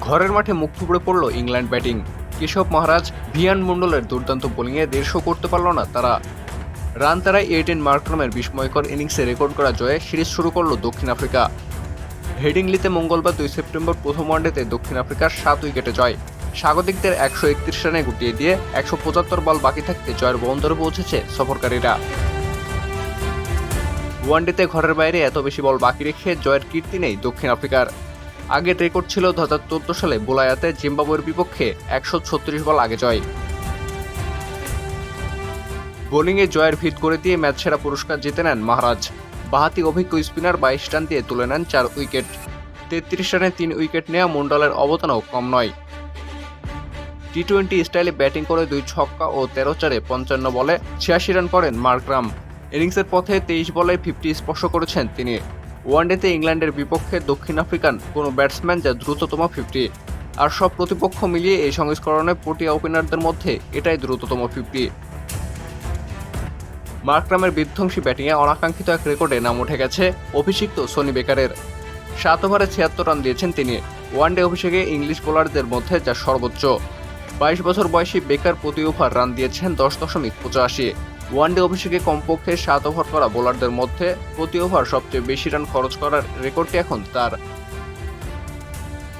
ঘরের মাঠে মুখ থুবড়ে পড়ল ইংল্যান্ড ব্যাটিং। কেশব মহারাজ, ভিয়ান মন্ডলের দুর্দান্ত বোলিংয়ে 150 করতে পারল না তারা। রান তারায় এইডেন মার্ক্রামের বিস্ময়কর ইনিংসে রেকর্ড করা জয়ে সিরিজ শুরু করল দক্ষিণ আফ্রিকা। হেডিংলিতে মঙ্গলবার 2 সেপ্টেম্বর প্রথম ওয়ানডেতে দক্ষিণ আফ্রিকার 7 উইকেটে জয়। স্বাগতিকদের 131 রানে গুটিয়ে দিয়ে 175 বল বাকি থাকতে জয়ের বন্দরে পৌঁছেছে সফরকারীরা। ওয়ানডেতে ঘরের বাইরে এত বেশি বল বাকি রেখে জয়ের কীর্তি নেই দক্ষিণ আফ্রিকার। আগের রেকর্ড ছিল 2014 সালে বোলায়াতে জিম্বাবুয়ের বিপক্ষে 136 বল আগে জয়। বোলিংয়ে জয়ের ভিত করে দিয়ে ম্যাচ সেরা পুরস্কার জিতে নেন মহারাজ। বাঁহাতি অভিজ্ঞ স্পিনার 22 রান দিয়ে তুলে নেন 4 উইকেট। 33 রানে 3 উইকেট নেওয়া মন্ডলের অবদানও কম নয়। টি-20 স্টাইলে ব্যাটিং করে 2 ছক্কা ও 13 চারে 55 বলে 86 রান করেন মার্ক্রাম। ইনিংসের পথে 23 বলে 50 স্পর্শ করেছেন তিনি। ওয়ানডেতে ইংল্যান্ডের বিপক্ষে দক্ষিণ আফ্রিকান কোনো ব্যাটসম্যান যা দ্রুততম 50, আর সব প্রতিপক্ষ মিলিয়ে এই সংস্করণে প্রোটিয়া ওপেনারদের মধ্যে এটাই দ্রুততম 50। মার্ক্রামের বিধ্বংসী ব্যাটিংয়ে অনাকাঙ্ক্ষিত এক রেকর্ডে নাম উঠে গেছে অভিষিক্ত সনি বেকারের। 7 ওভারে 76 রান দিয়েছেন তিনি। ওয়ানডে অভিষেকে ইংলিশ বোলারদের মধ্যে যা সর্বোচ্চ। 22 বছর বয়সী বেকার প্রতি ওভার রান দিয়েছেন 10.85। ওয়ানডে অভিষেকে কমপক্ষে 7 ওভার করা বোলারদের মধ্যে প্রতি ওভার সবচেয়ে বেশি রান খরচ করার রেকর্ডটি এখন তার।